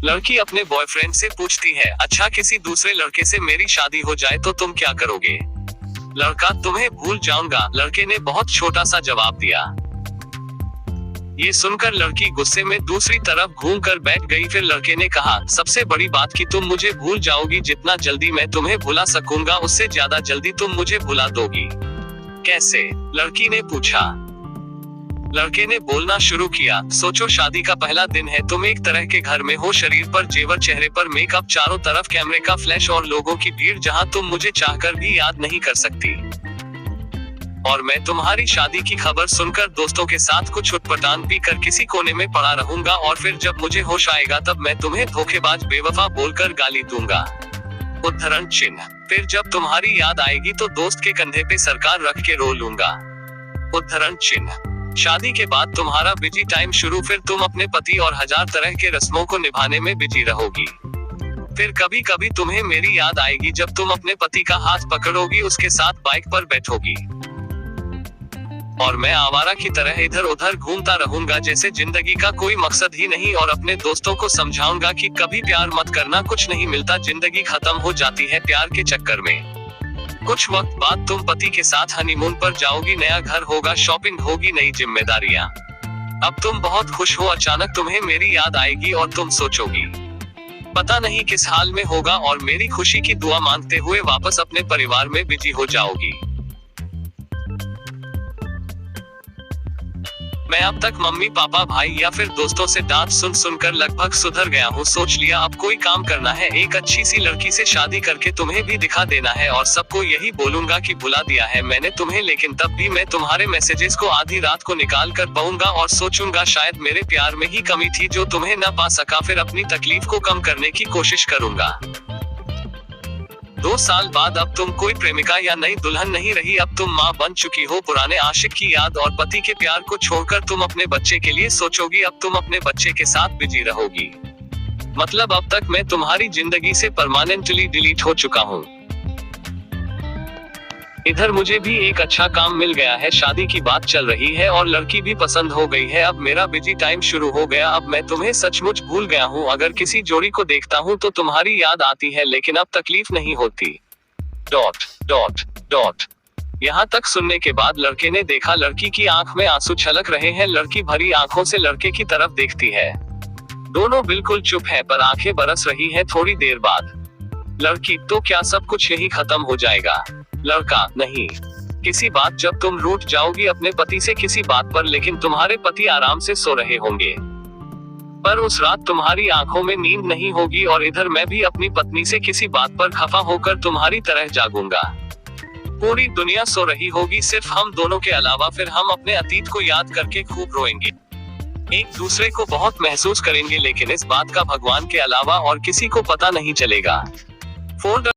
लड़की अपने बॉयफ्रेंड से पूछती है, अच्छा किसी दूसरे लड़के से मेरी शादी हो जाए तो तुम क्या करोगे? लड़का, तुम्हें भूल जाऊंगा। लड़के ने बहुत छोटा सा जवाब दिया। ये सुनकर लड़की गुस्से में दूसरी तरफ घूमकर बैठ गई। फिर लड़के ने कहा, सबसे बड़ी बात कि तुम मुझे भूल जाओगी। जितना जल्दी मैं तुम्हें भुला सकूंगा उससे ज्यादा जल्दी तुम मुझे भुला दोगी। कैसे? लड़की ने पूछा। लड़के ने बोलना शुरू किया, सोचो शादी का पहला दिन है, तुम एक तरह के घर में हो, शरीर पर जेवर, चेहरे पर मेकअप, चारों तरफ कैमरे का फ्लैश और लोगों की भीड़, जहां तुम मुझे चाहकर भी याद नहीं कर सकती। और मैं तुम्हारी शादी की खबर सुनकर दोस्तों के साथ कुछ उटपटांग पी कर किसी कोने में पड़ा रहूंगा और फिर जब मुझे होश आएगा तब मैं तुम्हें धोखेबाज, बेवफा बोलकर गाली दूंगा। उद्धरण चिन्ह। फिर जब तुम्हारी याद आएगी तो दोस्त के कंधे पे सरकार रख के रो लूंगा। उद्धरण चिन्ह। शादी के बाद तुम्हारा बिजी टाइम शुरू, फिर तुम अपने पति और हजार तरह के रस्मों को निभाने में बिजी रहोगी। फिर कभी कभी तुम्हें मेरी याद आएगी जब तुम अपने पति का हाथ पकड़ोगी, उसके साथ बाइक पर बैठोगी और मैं आवारा की तरह इधर उधर घूमता रहूंगा जैसे जिंदगी का कोई मकसद ही नहीं, और अपने दोस्तों को समझाऊंगा कि कभी प्यार मत करना, कुछ नहीं मिलता, जिंदगी खत्म हो जाती है प्यार के चक्कर में। कुछ वक्त बाद तुम पति के साथ हनीमून पर जाओगी, नया घर होगा, शॉपिंग होगी, नई जिम्मेदारियां। अब तुम बहुत खुश हो, अचानक तुम्हें मेरी याद आएगी और तुम सोचोगी पता नहीं किस हाल में होगा, और मेरी खुशी की दुआ मांगते हुए वापस अपने परिवार में बिजी हो जाओगी। मैं अब तक मम्मी पापा भाई या फिर दोस्तों से डांट सुन सुनकर लगभग सुधर गया हूँ। सोच लिया अब कोई काम करना है, एक अच्छी सी लड़की से शादी करके तुम्हें भी दिखा देना है और सबको यही बोलूंगा कि भुला दिया है मैंने तुम्हें, लेकिन तब भी मैं तुम्हारे मैसेजेस को आधी रात को निकाल कर पाऊंगा और सोचूंगा शायद मेरे प्यार में ही कमी थी जो तुम्हें न पा सका, फिर अपनी तकलीफ को कम करने की कोशिश करूंगा। 2 साल बाद अब तुम कोई प्रेमिका या नई दुल्हन नहीं रही, अब तुम माँ बन चुकी हो। पुराने आशिक की याद और पति के प्यार को छोड़कर तुम अपने बच्चे के लिए सोचोगी, अब तुम अपने बच्चे के साथ बिजी रहोगी। मतलब अब तक मैं तुम्हारी जिंदगी से परमानेंटली डिलीट हो चुका हूँ। इधर मुझे भी एक अच्छा काम मिल गया है, शादी की बात चल रही है और लड़की भी पसंद हो गई है। अब मेरा बिजी टाइम शुरू हो गया, अब मैं तुम्हें सचमुच भूल गया हूँ। अगर किसी जोड़ी को देखता हूँ तो तुम्हारी याद आती है, लेकिन अब तकलीफ नहीं होती। ... यहाँ तक सुनने के बाद लड़के ने देखा लड़की की आंख में आंसू छलक रहे हैं। लड़की भरी आंखों से लड़के की तरफ देखती है। दोनों बिल्कुल चुप है पर आंखें बरस रही है। थोड़ी देर बाद लड़की, तो क्या सब कुछ यही खत्म हो जाएगा? लड़का, नहीं, किसी बात, जब तुम रूठ जाओगी अपने पति से किसी बात पर, लेकिन तुम्हारे पति आराम से सो रहे होंगे, पर उस रात तुम्हारी आंखों में नींद नहीं होगी और इधर मैं भी अपनी पत्नी से किसी बात पर खफा होकर तुम्हारी तरह जागूंगा। पूरी दुनिया सो रही होगी, सिर्फ हम दोनों के अलावा। फिर हम अपने अतीत को याद करके खूब रोएंगे, एक दूसरे को बहुत महसूस करेंगे, लेकिन इस बात का भगवान के अलावा और किसी को पता नहीं चलेगा। फोल्डर